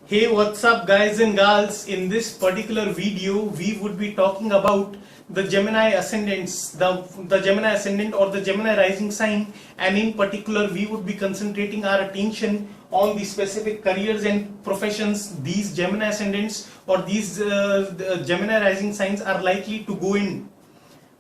Hey, what's up guys and gals? In this particular video, we would be talking about the Gemini Ascendants, the Gemini Ascendant or the Gemini rising sign, and in particular we would be concentrating our attention on the specific careers and professions these Gemini Ascendants or these Gemini rising signs are likely to go in.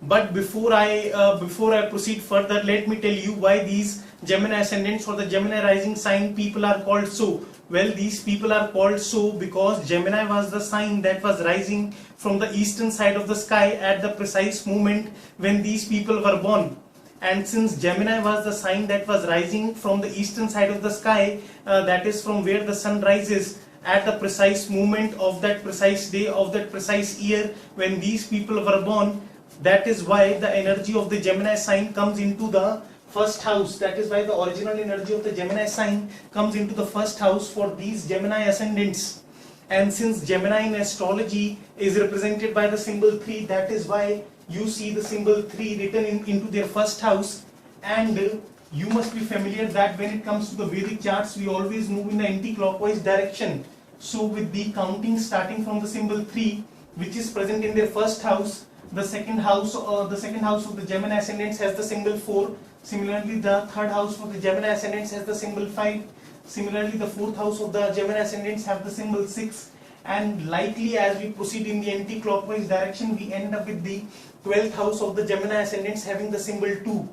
But before I proceed further, let me tell you why these Gemini Ascendants or the Gemini rising sign people are called so. Well, these people are called so because Gemini was the sign that was rising from the eastern side of the sky at the precise moment when these people were born. And since Gemini was the sign that was rising from the eastern side of the sky, that is from where the sun rises, at the precise moment of that precise day of that precise year when these people were born, that is why the energy of the Gemini sign comes into the first house. That is why the original energy of the Gemini sign comes into the first house for these Gemini ascendants. And since Gemini in astrology is represented by the symbol 3, that is why you see the symbol 3 written into their first house. And you must be familiar that when it comes to the Vedic charts, we always move in the anti-clockwise direction. So with the counting starting from the symbol 3, which is present in their first house, the second house of the Gemini ascendants has the symbol 4. Similarly, the third house for the Gemini ascendants has the symbol 5. Similarly, the fourth house of the Gemini ascendants have the symbol 6. And likely, as we proceed in the anti-clockwise direction, we end up with the 12th house of the Gemini ascendants having the symbol 2.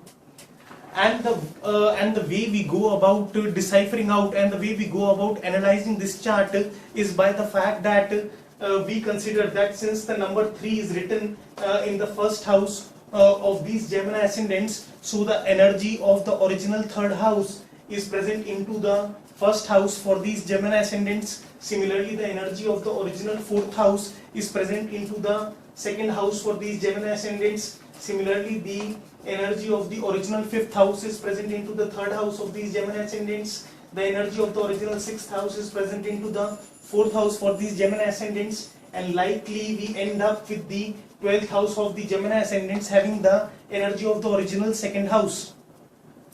And the way we go about deciphering out and the way we go about analyzing this chart is by the fact that we consider that since the number 3 is written in the first house of these Gemini ascendants, so the energy of the original third house is present into the first house for these Gemini ascendants. Similarly, the energy of the original fourth house is present into the second house for these Gemini ascendants. Similarly, the energy of the original fifth house is present into the third house of these Gemini ascendants. The energy of the original sixth house is present into the fourth house for these Gemini ascendants, and likely we end up with the 12th house of the Gemini ascendants having the energy of the original second house.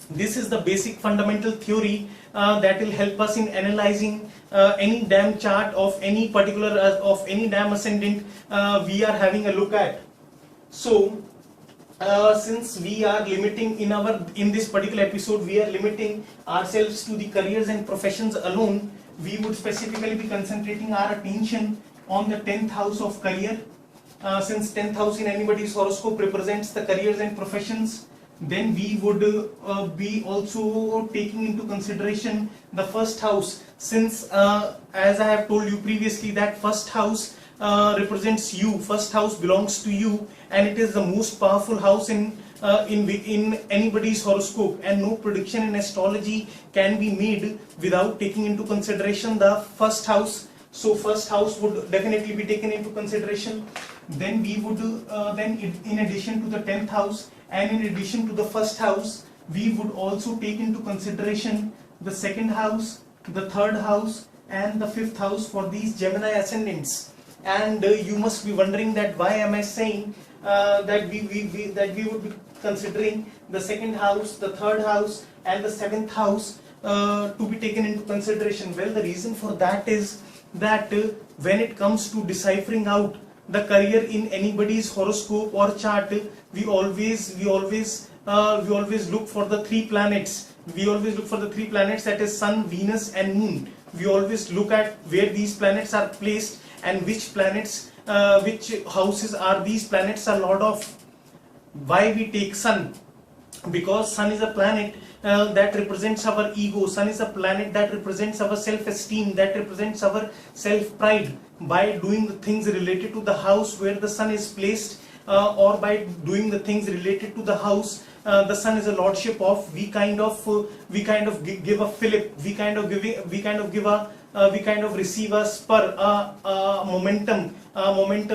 This is the basic fundamental theory that will help us in analyzing any damn chart of any particular of any damn ascendant we are having a look at. So since we are limiting in this particular episode, we are limiting ourselves to the careers and professions alone. We would specifically be concentrating our attention on the 10th house of career. Since 10th house in anybody's horoscope represents the careers and professions, then we would be also taking into consideration the first house, since as I have told you previously that first house represents you, first house belongs to you, and it is the most powerful house in anybody's horoscope, and no prediction in astrology can be made without taking into consideration the first house. So first house would definitely be taken into consideration. Then we would in addition to the 10th house and in addition to the first house, we would also take into consideration the second house, the third house, and the fifth house for these Gemini ascendants. And you must be wondering that why am I saying that we would be considering the second house, the third house, and the seventh house to be taken into consideration. Well, the reason for that is that when it comes to deciphering out the career in anybody's horoscope or chart, we always look for the three planets. We always look for the three planets, that is Sun, Venus, and Moon. We always look at where these planets are placed and which planets, which houses are these planets are lord of. Why we take Sun? Because Sun is a planet that represents our ego. Sun is a planet that represents our self-esteem, that represents our self-pride. By doing the things related to the house where the Sun is placed, or by doing the things related to the house the Sun is a lordship of, we kind of give a fillip, we kind of receive a spur, momentum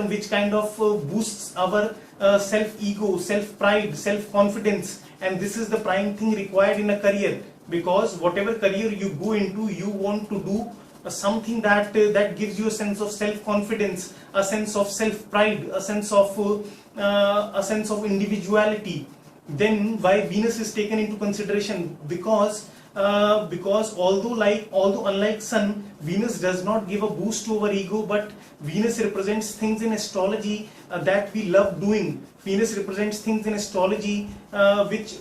which kind of boosts our self-ego, self-pride, self-confidence. And this is the prime thing required in a career, because whatever career you go into, you want to do something that gives you a sense of self-confidence, a sense of self-pride, a sense of individuality. Then why Venus is taken into consideration? Because because although unlike Sun, Venus does not give a boost to our ego, but Venus represents things in astrology that we love doing. Venus represents things in astrology which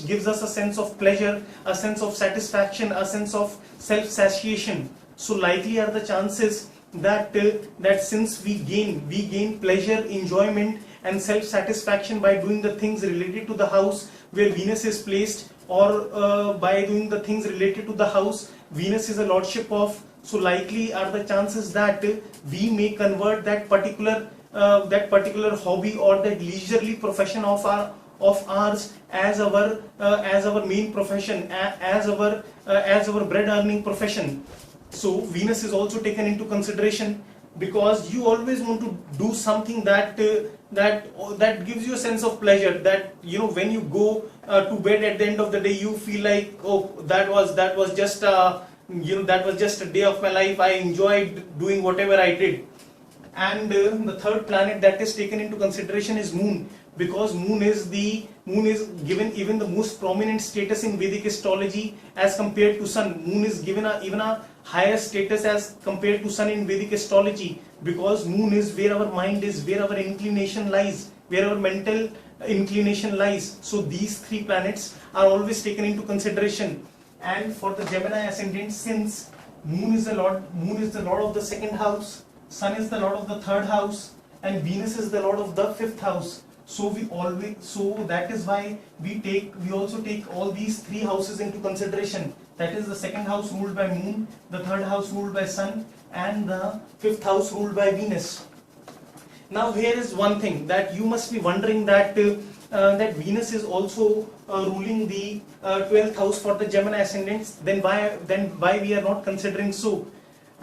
gives us a sense of pleasure, a sense of satisfaction, a sense of self-satiation. So likely are the chances that since we gain pleasure, enjoyment and self-satisfaction by doing the things related to the house where Venus is placed, or by doing the things related to the house Venus is a lordship of. So likely are the chances that we may convert that particular hobby or that leisurely profession of ours as our main profession, as our bread earning profession. So Venus is also taken into consideration, because you always want to do something that gives you a sense of pleasure, that when you go to bed at the end of the day, you feel like, oh, that was just a day of my life. I enjoyed doing whatever I did. And the third planet that is taken into consideration is Moon, because Moon is given even the most prominent status in Vedic astrology as compared to Sun. Moon is given even a higher status as compared to Sun in Vedic astrology, because Moon is where our mind is, where our inclination lies, where our mental inclination lies. So these three planets are always taken into consideration. And for the Gemini Ascendant, since Moon is the Lord of the second house, Sun is the Lord of the third house, and Venus is the Lord of the fifth house. So that is why we also take all these three houses into consideration. That is the second house ruled by Moon, the third house ruled by Sun, and the fifth house ruled by Venus. Now here is one thing that you must be wondering, that Venus is also ruling the 12th house for the Gemini Ascendants. Then why we are not considering so?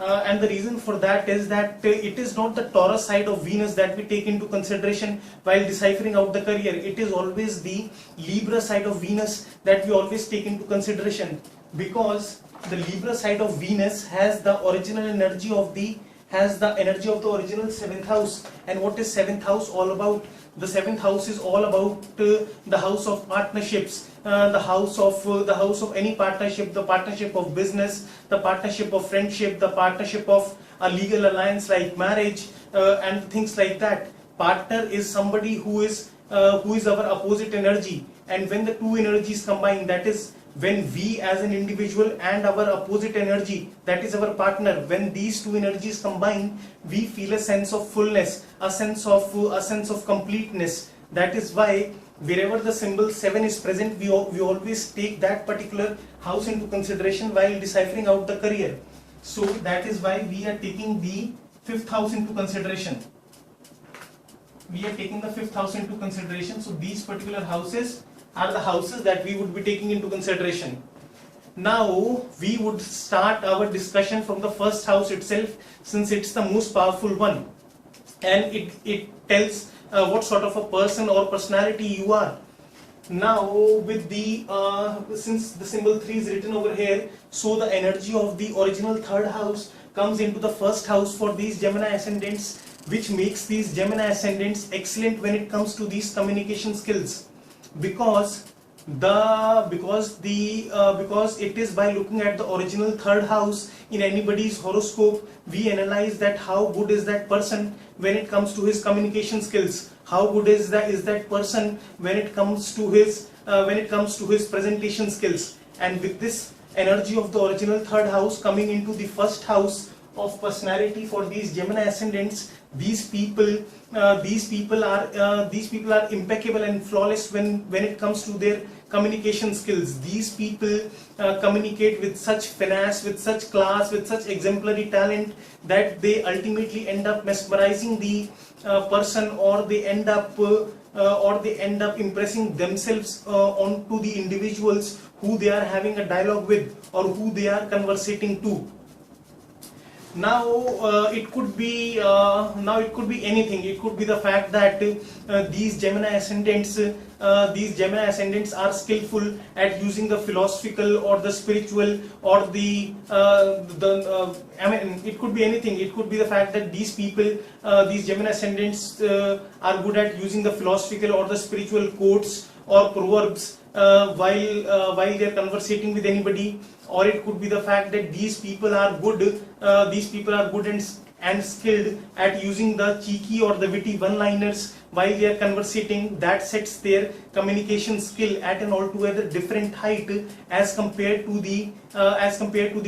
And the reason for that is that it is not the Taurus side of Venus that we take into consideration while deciphering out the career. It is always the Libra side of Venus that we always take into consideration, because the Libra side of Venus has the original energy of the original 7th house. And what is 7th house all about? The 7th house is all about the house of partnerships, the house of any partnership, the partnership of business, the partnership of friendship, the partnership of a legal alliance like marriage, and things like that. Partner is somebody who is our opposite energy, and when the two energies combine, that is when we as an individual and our opposite energy, that is our partner, when these two energies combine, we feel a sense of fullness, a sense of completeness. That is why wherever the symbol 7 is present, we always take that particular house into consideration while deciphering out the career. So that is why we are taking the 5th house into consideration. So these particular houses are the houses that we would be taking into consideration. Now we would start our discussion from the first house itself, since it's the most powerful one, and it tells what sort of a person or personality you are. Now with the since the symbol 3 is written over here, so the energy of the original third house comes into the first house for these Gemini Ascendants, which makes these Gemini Ascendants excellent when it comes to these communication skills. Because it is by looking at the original third house in anybody's horoscope, we analyze that how good is that person when it comes to his communication skills, how good is that person when it comes to his presentation skills. And with this energy of the original third house coming into the first house of personality for these Gemini Ascendants, these people are impeccable and flawless when it comes to their communication skills. These people communicate with such finesse, with such class, with such exemplary talent, that they ultimately end up mesmerizing the person, or they end up impressing themselves onto the individuals who they are having a dialogue with or who they are conversating to. Now it could be anything. It could be the fact that these Gemini Ascendants are skillful at using the philosophical or the spiritual or it could be anything. It could be the fact that these Gemini Ascendants are good at using the philosophical or the spiritual quotes or proverbs while they are conversating with anybody, or it could be the fact that these people are good and skilled at using the cheeky or the witty one-liners while they are conversating. That sets their communication skill at an altogether different height as compared to the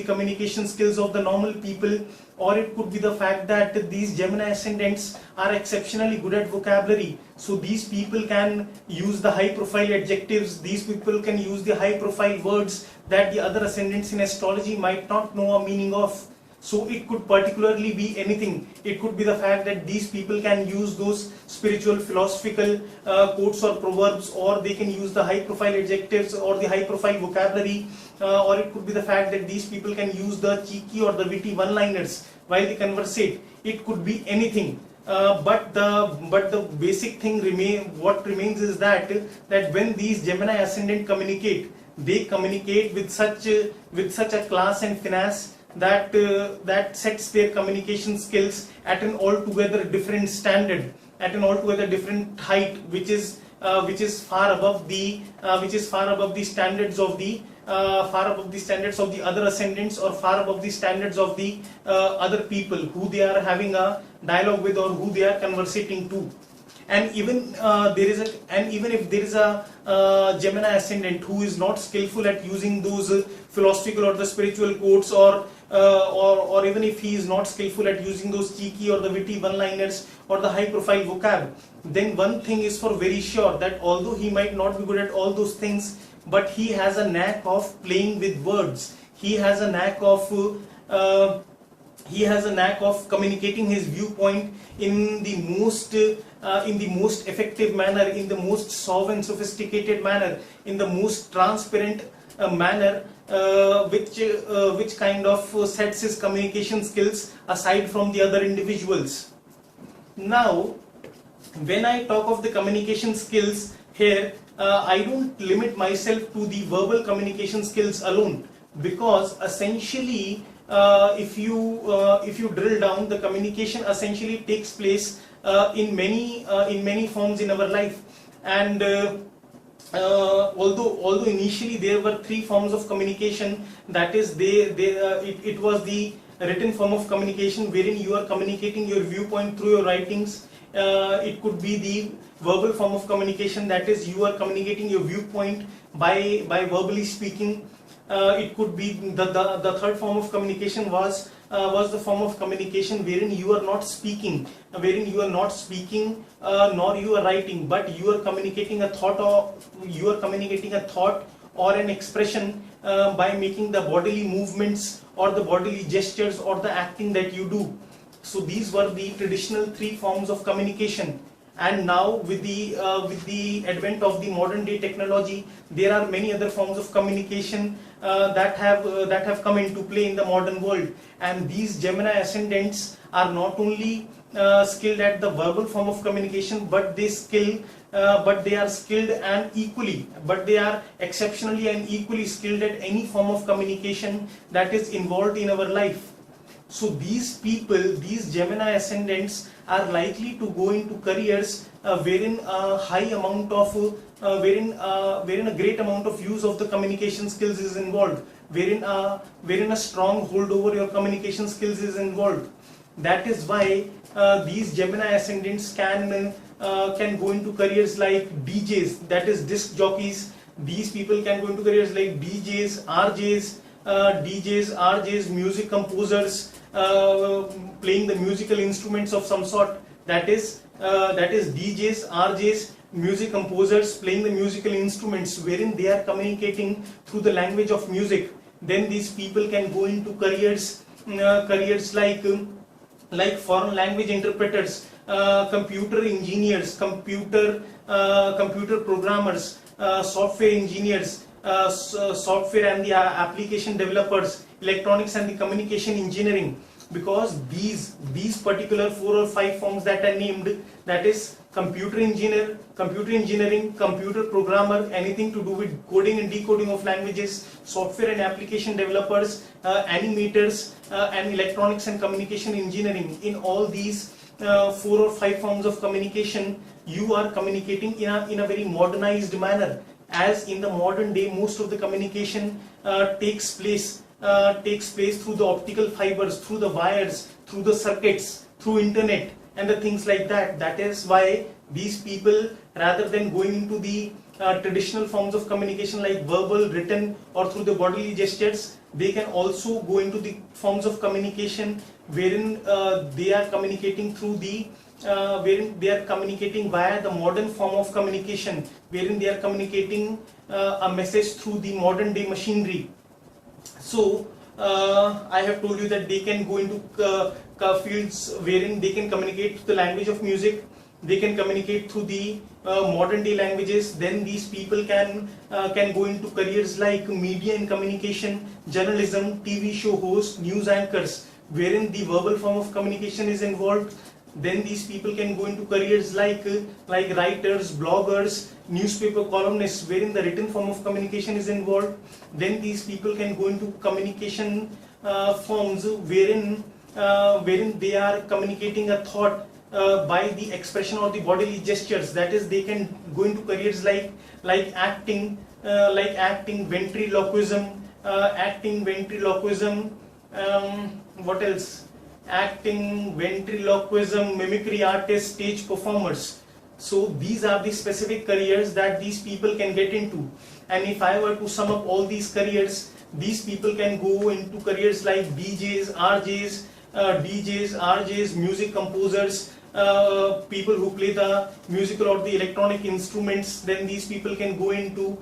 communication skills of the normal people. Or it could be the fact that these Gemini ascendants are exceptionally good at vocabulary, so these people can use the high profile adjectives, these people can use the high profile words that the other ascendants in astrology might not know a meaning of. So it could particularly be anything. It could be the fact that these people can use those spiritual philosophical quotes or proverbs, or they can use the high profile adjectives or the high profile vocabulary, or it could be the fact that these people can use the cheeky or the witty one liners while they conversate. It could be anything. But the basic thing remains is that when these Gemini ascendant communicate, they communicate with such a class and finesse that sets their communication skills at an altogether different standard, at an altogether different height, which is far above the standards of the other ascendants, or far above the standards of the other people who they are having a dialogue with or who they are conversating to. And even if there is a Gemini ascendant who is not skillful at using those philosophical or the spiritual quotes, or even if he is not skillful at using those cheeky or the witty one-liners or the high-profile vocab, then one thing is for very sure, that although he might not be good at all those things, but he has a knack of playing with words. He has a knack of communicating his viewpoint in the most effective manner, in the most suave and sophisticated manner, in the most transparent manner, which kind of sets his communication skills aside from the other individuals. Now, when I talk of the communication skills here, I don't limit myself to the verbal communication skills alone, because essentially, if you drill down, the communication essentially takes place in many forms in our life. And although initially there were three forms of communication, that is, it was the written form of communication, wherein you are communicating your viewpoint through your writings. It could be the verbal form of communication, that is, you are communicating your viewpoint by verbally speaking. It could be the third form of communication was the form of communication wherein you are not speaking, nor you are writing, but you are communicating a thought, or an expression by making the bodily movements or the bodily gestures or the acting that you do. So these were the traditional three forms of communication. And now with the advent of the modern day technology, there are many other forms of communication that have come into play in the modern world. And these Gemini ascendants are not only skilled at the verbal form of communication, but they are exceptionally and equally skilled at any form of communication that is involved in our life. So these people, these Gemini ascendants, are likely to go into careers wherein a great amount of use of the communication skills is involved, wherein a strong hold over your communication skills is involved. That is why these Gemini ascendants can go into careers like DJs, that is disc jockeys. These people can go into careers like DJs, RJs, music composers, playing the musical instruments of some sort. That is DJs, RJs, music composers playing the musical instruments, wherein they are communicating through the language of music. Then these people can go into careers like foreign language interpreters, computer engineers, computer programmers, software engineers, software and the application developers, electronics and the communication engineering. Because these particular 4 or 5 forms that are named, that is computer engineering, computer programmer, anything to do with coding and decoding of languages, software and application developers, animators, and electronics and communication engineering. In all these 4 or 5 forms of communication, you are communicating in a very modernized manner. as in the modern day most of the communication takes place through the optical fibers, through the wires, through the circuits, through internet and the things like that. That is why these people, rather than going into the traditional forms of communication like verbal, written or through the bodily gestures, they can also go into the forms of communication wherein they are communicating through the wherein they are communicating via the modern form of communication, wherein they are communicating a message through the modern day machinery. So I have told you that they can go into fields wherein they can communicate the language of music, they can communicate through the modern day languages. Then these people can go into careers like media and communication, journalism, TV show host, news anchors, wherein the verbal form of communication is involved. Then these people can go into careers like writers, bloggers, newspaper columnists, wherein the written form of communication is involved. Then these people can go into communication forms wherein they are communicating a thought by the expression or the bodily gestures. That is, they can go into careers like acting, ventriloquism, what else? Acting, ventriloquism, mimicry artists, stage performers. So these are the specific careers that these people can get into. And if I were to sum up all these careers, these people can go into careers like DJs, RJs, music composers, people who play the musical or the electronic instruments. Then these people can go into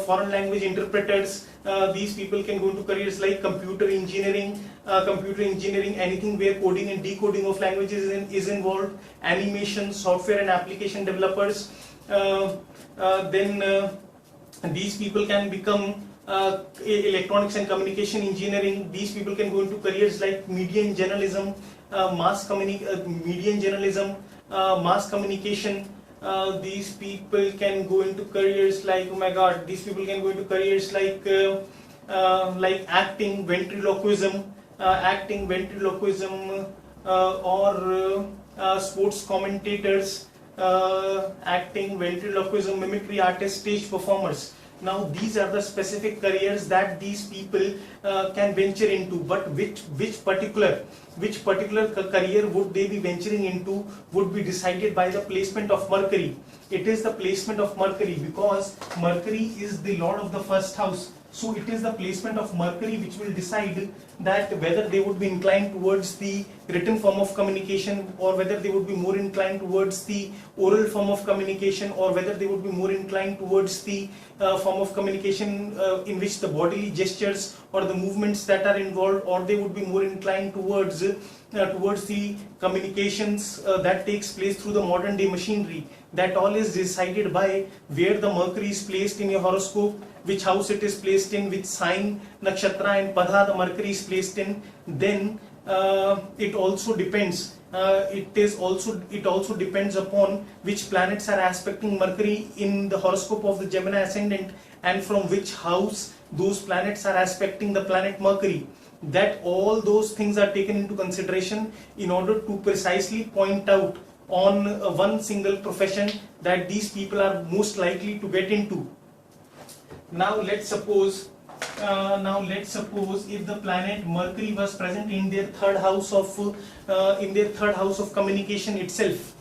foreign language interpreters. These people can go into careers like computer engineering, anything where coding and decoding of languages is involved, animation, software and application developers. Then these people can become electronics and communication engineering. These people can go into careers like media and journalism, mass communication. These people can go into careers like, oh my god, these people can go into careers like acting, ventriloquism, or sports commentators, acting, ventriloquism, mimicry artists, stage performers. Now these are the specific careers that these people can venture into, but which particular career would they be venturing into would be decided by the placement of Mercury. It is the placement of Mercury, because Mercury is the lord of the first house. So it is the placement of Mercury which will decide that whether they would be inclined towards the written form of communication, or whether they would be more inclined towards the oral form of communication, or whether they would be more inclined towards the form of communication in which the bodily gestures or the movements that are involved, or they would be more inclined towards the communications that takes place through the modern day machinery. That all is decided by where the Mercury is placed in your horoscope, which house it is placed in, which sign, nakshatra and pada the Mercury is placed in. Then it also depends. It also depends upon which planets are aspecting Mercury in the horoscope of the Gemini Ascendant, and from which house those planets are aspecting the planet Mercury. That all those things are taken into consideration in order to precisely point out on one single profession that these people are most likely to get into. Now let's suppose if the planet Mercury was present in their third house of communication itself,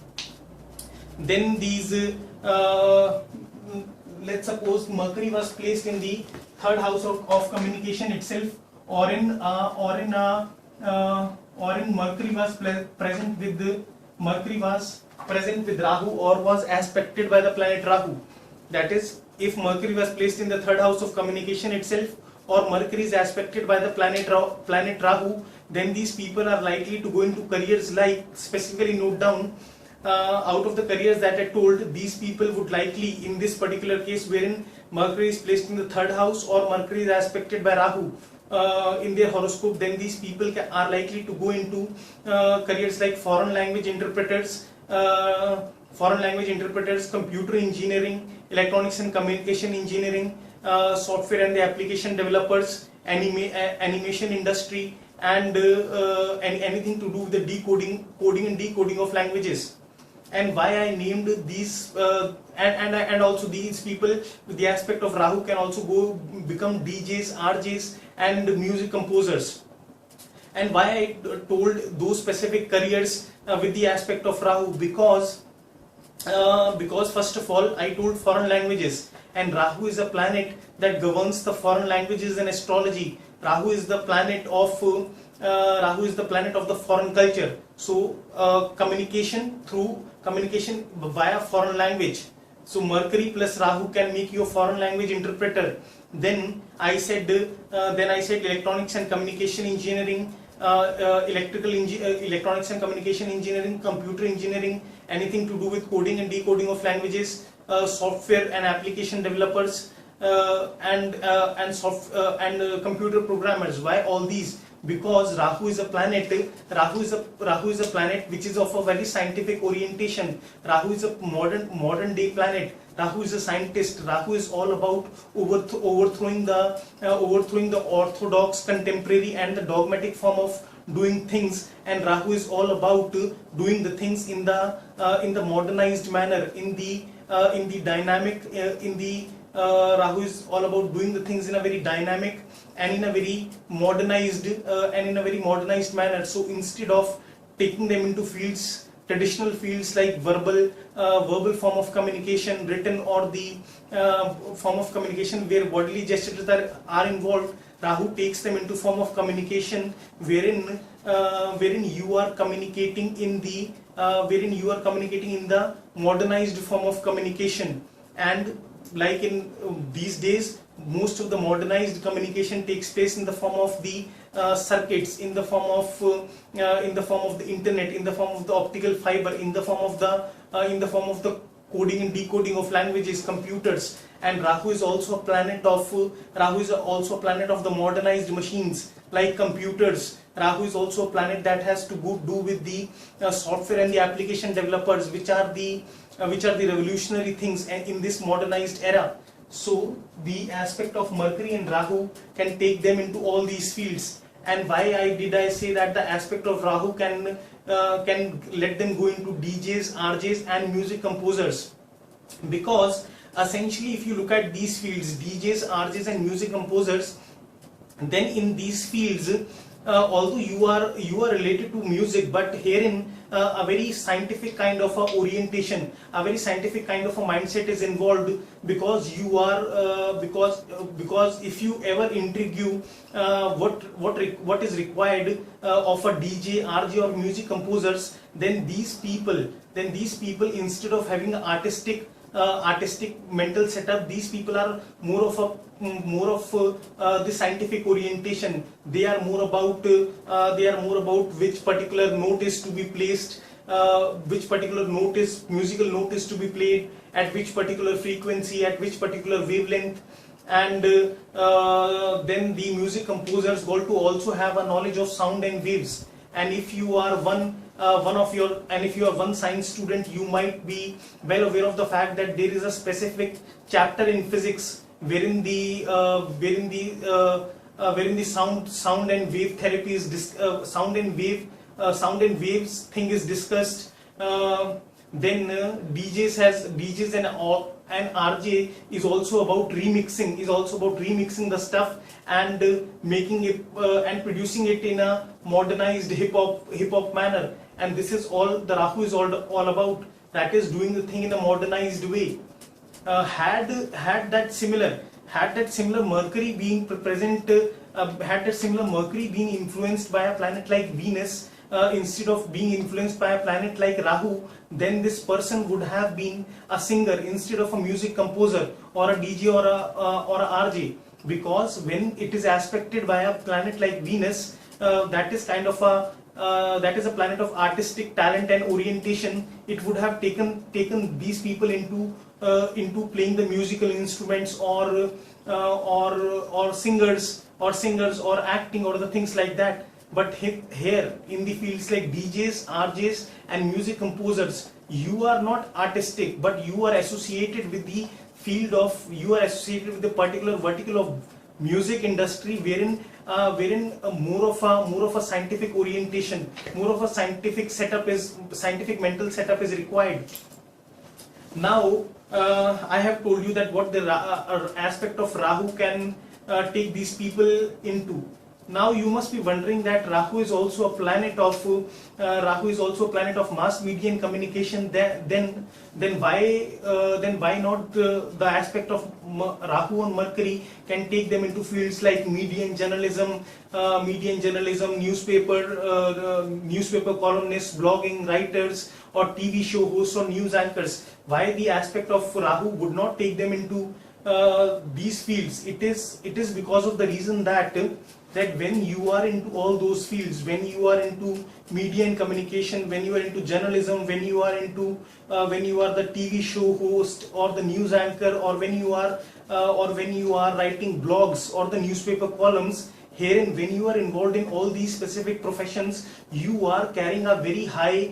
then these let's suppose Mercury was placed in the third house of communication itself, or in Mercury was present with Rahu, or was aspected by the planet Rahu. That is, if Mercury was placed in the third house of communication itself, or Mercury is aspected by the planet Rahu, then these people are likely to go into careers like, specifically note down, out of the careers that I told, these people would likely, in this particular case wherein Mercury is placed in the third house or Mercury is aspected by Rahu in their horoscope, then these people are likely to go into careers like foreign language interpreters, computer engineering, electronics and communication engineering, software and the application developers, animation industry, and anything to do with the coding and decoding of languages. and why I named these and also these people with the aspect of Rahu can also go become DJs, RJs and music composers, and why I told those specific careers with the aspect of Rahu, because first of all I told foreign languages, and Rahu is a planet that governs the foreign languages in astrology. Rahu is the planet of the foreign culture. So communication via foreign language. So Mercury plus Rahu can make you a foreign language interpreter. Then I said electronics and communication engineering, electronics and communication engineering, computer engineering, anything to do with coding and decoding of languages, software and application developers, and computer programmers. Why all these? Because Rahu is a planet which is of a very scientific orientation. Rahu is a modern day planet. Rahu is a scientist. Rahu is all about overthrowing the orthodox, contemporary and the dogmatic form of doing things, and Rahu is all about doing the things in the modernized manner, Rahu is all about doing the things in a very dynamic and in a very modernized manner. So instead of taking them into traditional fields like verbal form of communication, written, or the form of communication where bodily gestures are involved, Rahu takes them into form of communication wherein you are communicating in the modernized form of communication. And like in these days, most of the modernized communication takes place in the form of the circuits, in the form of the internet, in the form of the optical fiber, in the form of the coding and decoding of languages, computers. And Rahu is also a planet of the modernized machines like computers. Rahu is also a planet that has to do with the software and the application developers, which are the revolutionary things in this modernized era. So the aspect of Mercury and Rahu can take them into all these fields. And why did I say that the aspect of Rahu can let them go into DJs, RJs and music composers? Because essentially, if you look at these fields, DJs, RJs and music composers, then in these fields, although you are related to music, but herein a very scientific kind of a orientation, a very scientific kind of a mindset is involved, because you are because if you ever intrigue what is required of a DJ, RJ or music composers, then these people instead of having an artistic mental setup, these people are more of the scientific orientation. They are more about which particular note is to be placed, which particular musical note is to be played at which particular frequency, at which particular wavelength. And then the music composers got to also have a knowledge of sound and waves. And if you are one science student, you might be well aware of the fact that there is a specific chapter in physics wherein the sound and wave therapy is sound and waves thing is discussed. Then DJs and RJ is also about remixing the stuff and making it and producing it in a modernized hip hop manner. And this is all the Rahu is all about, that is doing the thing in a modernized way. Had that similar Mercury being present, had that similar Mercury being influenced by a planet like Venus, instead of being influenced by a planet like Rahu, then this person would have been a singer instead of a music composer or a DJ or a RJ. Because when it is aspected by a planet like Venus, that is a planet of artistic talent and orientation, it would have taken these people into playing the musical instruments or singers or acting or the things like that. But here in the fields like DJs, RJs and music composers, you are not artistic, but you are associated with the particular vertical of music industry, wherein more of a scientific orientation, more of a scientific mental setup is required. Now I have told you that what the aspect of Rahu can take these people into. Now you must be wondering that Rahu is also a planet of mass media and communication. Then why not the aspect of Rahu and Mercury can take them into fields like media and journalism, newspaper columnists, blogging writers, or TV show hosts or news anchors. Why the aspect of Rahu would not take them into these fields? It is because of the reason that when you are into all those fields, when you are into media and communication, when you are into journalism, when you are the TV show host or the news anchor, or when you are writing blogs or the newspaper columns, herein when you are involved in all these specific professions, you are carrying a very high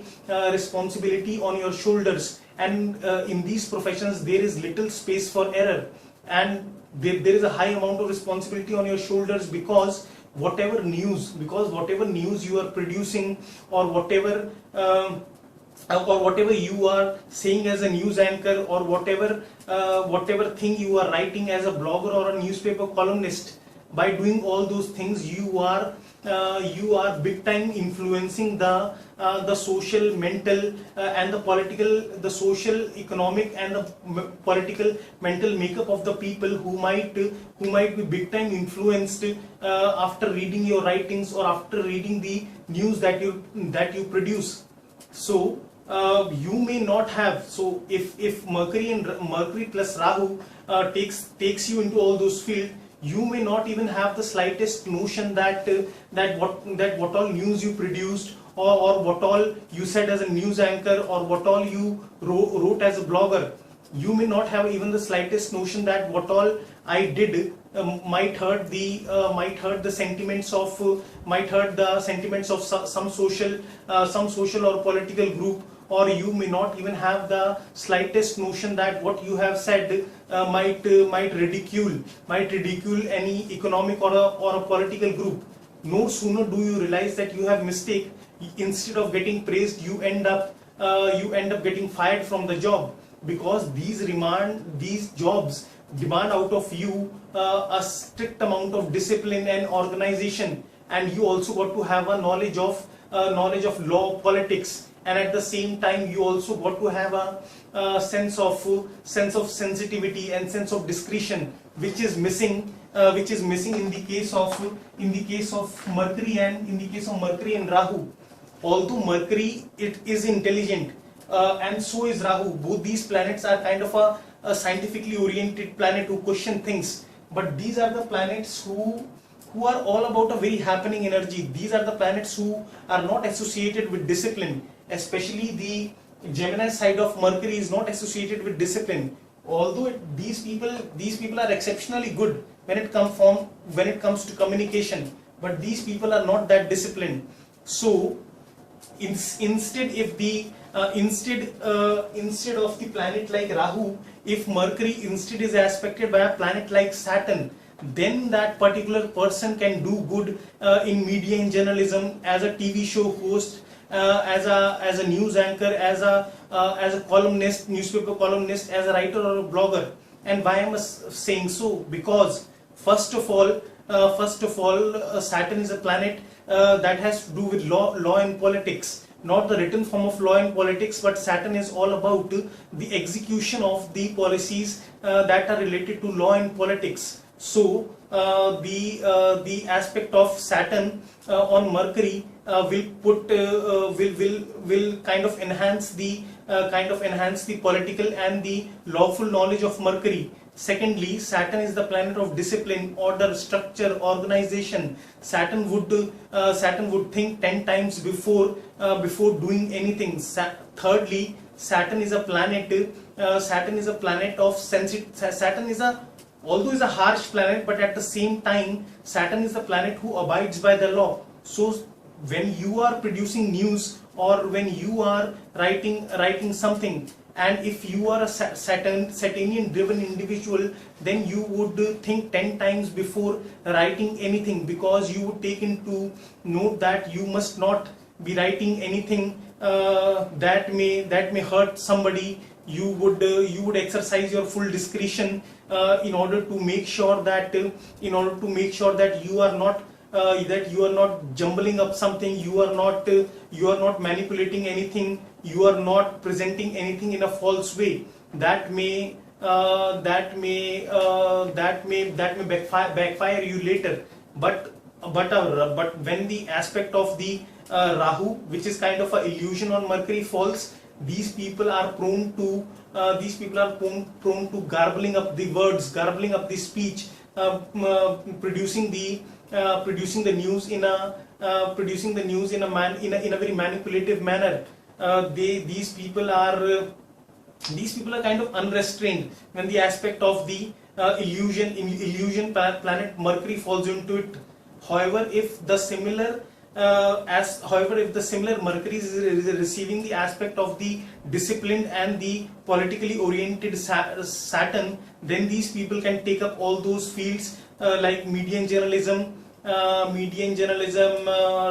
responsibility on your shoulders, and in these professions there is little space for error, and there is a high amount of responsibility on your shoulders, because whatever news you are producing, or whatever you are saying as a news anchor, or whatever thing you are writing as a blogger or a newspaper columnist, by doing all those things you are big time influencing the social, mental, and the political, the social, economic, and the political, mental makeup of the people who might be big time influenced after reading your writings or after reading the news that you produce. So you may not have, so if Mercury plus Rahu takes you into all those fields, you may not even have the slightest notion that what all news you produced, or what all you said as a news anchor, or what all you wrote as a blogger. You may not have even the slightest notion that what all I did might hurt the sentiments of some social or political group, or you may not even have the slightest notion that what you have said might ridicule any economic or a political group. No sooner do you realize that you have mistake, instead of getting praised, you end up getting fired from the job, because these jobs demand out of you a strict amount of discipline and organization, and you also got to have a knowledge of law, politics, and at the same time you also got to have a sense of sensitivity and sense of discretion, which is missing in the case of Mercury and Rahu. Although Mercury, it is intelligent, and so is Rahu. Both these planets are kind of a scientifically oriented planet who question things, but these are the planets who are all about a very happening energy. These are the planets who are not associated with discipline. Especially the Gemini side of Mercury is not associated with discipline. Although these people are exceptionally good when it comes to communication, but these people are not that disciplined. So instead of the planet like Rahu, if Mercury instead is aspected by a planet like Saturn, then that particular person can do good in media and journalism, as a TV show host, as a news anchor, as a columnist, newspaper columnist, as a writer or a blogger. And why am I saying so? Because first of all, Saturn is a planet that has to do with law and politics. Not the written form of law and politics, but Saturn is all about the execution of the policies that are related to law and politics. So the aspect of Saturn on Mercury will kind of enhance the political and the lawful knowledge of Mercury. Secondly, Saturn is the planet of discipline, order, structure, organization. Saturn would think 10 times before doing anything. Thirdly, Saturn is a planet of although is a harsh planet, but at the same time, Saturn is the planet who abides by the law. So when you are producing news, or when you are writing something, and if you are a Saturnian driven individual, then you would think 10 times before writing anything, because you would take into note that you must not be writing anything that may hurt somebody. You would exercise your full discretion in order to make sure that you are not jumbling up something, you are not manipulating anything, you are not presenting anything in a false way that may backfire you later. But when the aspect of the Rahu, which is kind of an illusion on Mercury, falls, these people are prone to garbling up the words, garbling up the speech, producing the news in a very manipulative manner. These people are kind of unrestrained when the aspect of the illusion planet Mercury falls into it. However, if the similar Mercury is receiving the aspect of the disciplined and the politically oriented Saturn, then these people can take up all those fields like media and journalism,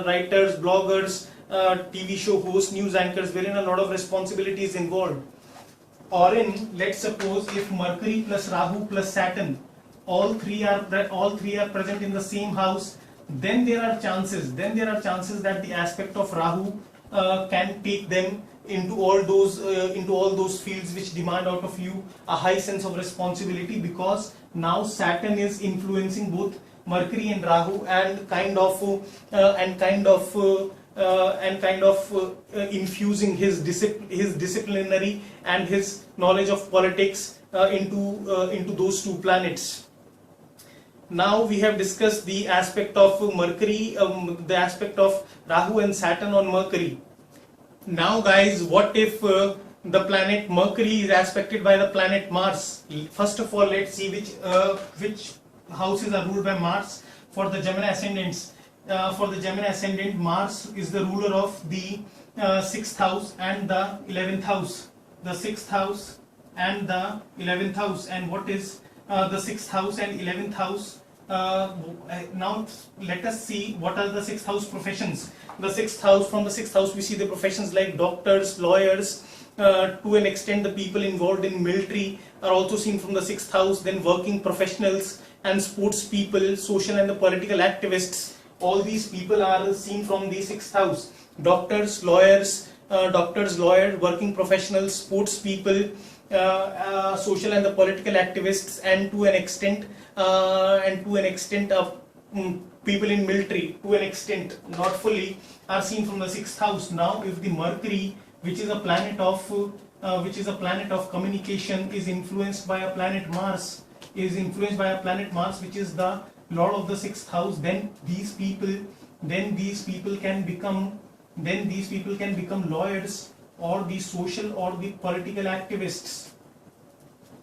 writers, bloggers, TV show hosts, news anchors, wherein a lot of responsibility is involved. Or let's suppose if Mercury plus Rahu plus Saturn, all three are present in the same house, then there are chances that the aspect of Rahu can take them into all those fields which demand out of you a high sense of responsibility, because now Saturn is influencing both Mercury and Rahu and kind of infusing his disciplinary and his knowledge of politics into those two planets. Now we have discussed the aspect of Mercury, the aspect of Rahu and Saturn on Mercury. Now guys, what if the planet Mercury is aspected by the planet Mars? First of all, let's see which houses are ruled by Mars for the Gemini Ascendants. For the Gemini Ascendant, Mars is the ruler of the 6th house and the 11th house. The 6th house and the 11th house. And what is the 6th house and 11th house? Now let us see what are the 6th house professions. The 6th house, from the 6th house we see the professions like doctors, lawyers, to an extent the people involved in military are also seen from the 6th house, then working professionals and sports people, social and the political activists, all these people are seen from the 6th house. Doctors, lawyers, working professionals, sports people, social and the political activists, and to an extent of people in military, to an extent, not fully, are seen from the 6th house. Now if the Mercury, which is a planet of communication, is influenced by a planet Mars, which is the lord of the 6th house, then these people can become lawyers or the social or the political activists.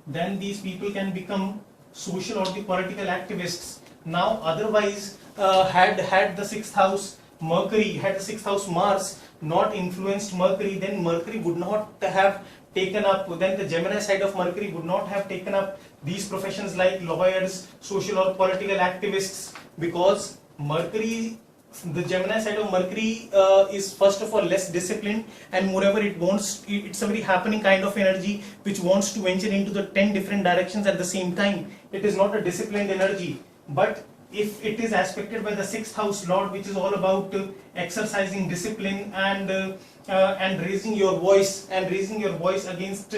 Then these people can become social or the political activists. Now otherwise, had the 6th house Mercury, had the 6th house Mars not influenced Mercury, then Mercury would not have taken up, then the Gemini side of Mercury would not have taken up these professions like lawyers, social or political activists, because Mercury, the Gemini side of Mercury is first of all less disciplined, and moreover it's a very happening kind of energy which wants to venture into the 10 different directions at the same time. It is not a disciplined energy. But if it is aspected by the 6th house lord, which is all about exercising discipline and raising your voice against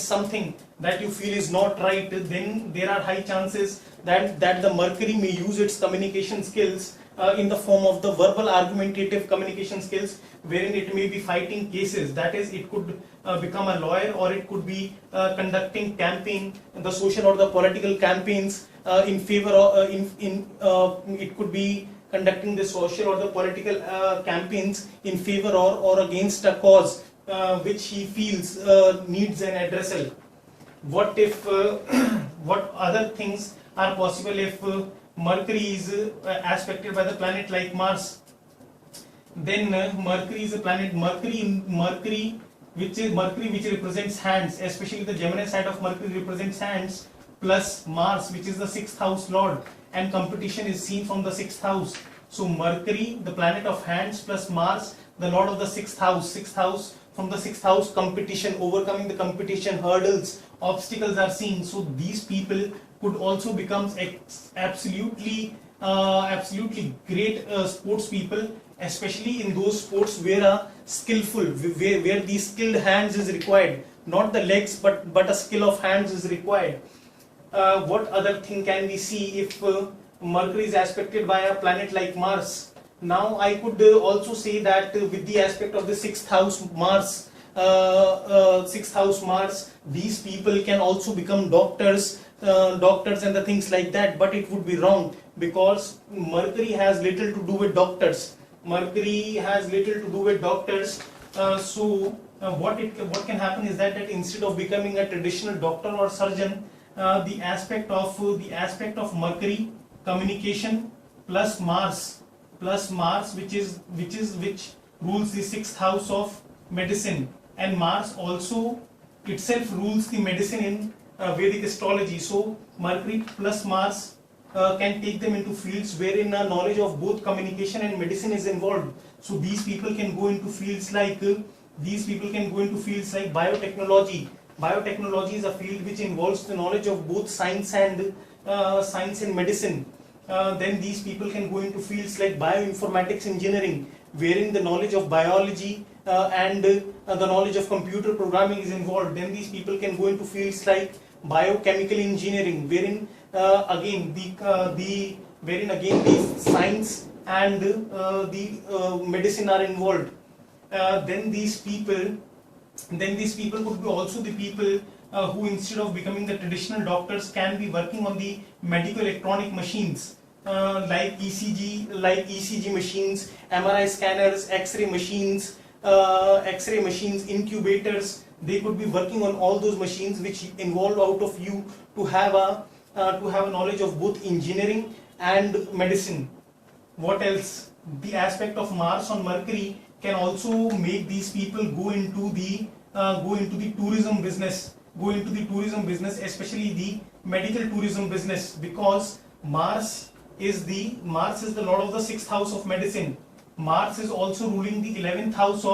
something that you feel is not right, then there are high chances that the Mercury may use its communication skills in the form of the verbal argumentative communication skills, wherein it may be fighting cases. That is, it could become a lawyer, or it could be conducting the social or the political campaigns in favor of, it could be conducting the social or the political campaigns in favor or against a cause which he feels needs an addressal. What if what other things are possible if Mercury is aspected by the planet like Mars? Then Mercury is a planet. Mercury which is Mercury, which represents hands, especially the Gemini side of Mercury represents hands, plus Mars, which is the 6th house lord, and competition is seen from the 6th house. So Mercury, the planet of hands, plus Mars, the lord of the 6th house, from the 6th house, competition, overcoming the competition, hurdles, obstacles are seen. So these people could also become absolutely great sports people, especially in those sports where where the skilled hands is required, not the legs, but a skill of hands is required. What other thing can we see if Mercury is aspected by a planet like Mars? Now I could also say that with the aspect of the 6th house Mars, these people can also become doctors and the things like that, but it would be wrong, because Mercury has little to do with doctors. So what can happen is that instead of becoming a traditional doctor or surgeon, the aspect of Mercury, communication, plus Mars, which rules the 6th house of medicine, and Mars also itself rules the medicine in Vedic astrology. So Mercury plus Mars can take them into fields wherein knowledge of both communication and medicine is involved. So these people can go into fields like biotechnology. Biotechnology is a field which involves the knowledge of both science and medicine. Then these people can go into fields like bioinformatics engineering, wherein the knowledge of biology and the knowledge of computer programming is involved. Then these people can go into fields like biochemical engineering, wherein again the science and the medicine are involved. Then these people could be also the people who, instead of becoming the traditional doctors, can be working on the medical electronic machines like ECG machines, MRI scanners, X-ray machines, incubators. They could be working on all those machines which involve out of you to have a knowledge of both engineering and medicine. What else? The aspect of Mars on Mercury can also make these people go into the tourism business, especially the medical tourism business, because Mars is the lord of the 6th house of medicine. Mars is also ruling the 11th house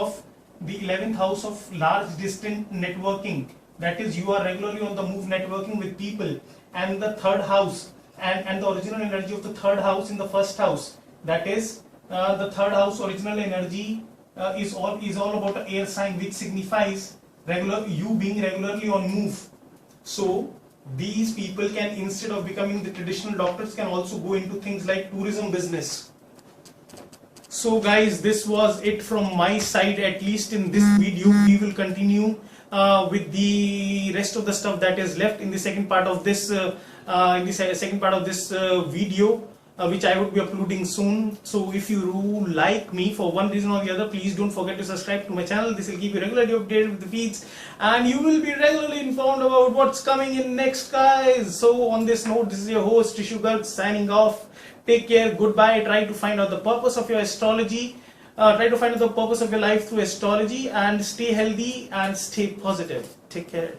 of large distant networking, that is, you are regularly on the move networking with people, and the 3rd house and the original energy of the 3rd house in the 1st house, that is the 3rd house original energy is all about an air sign, which signifies you being regularly on move. So these people can, instead of becoming the traditional doctors, can also go into things like tourism business. So guys, this was it from my side, at least in this video. We will continue with the rest of the stuff that is left in the second part of this video, which I would be uploading soon. So if you like me for one reason or the other, please don't forget to subscribe to my channel. This will keep you regularly updated with the feeds, and you will be regularly informed about what's coming in next, guys. So on this note, this is your host RISHU signing off. Take care, goodbye. Try to find out the purpose of your astrology. Try to find out the purpose of your life through astrology, and stay healthy and stay positive. Take care.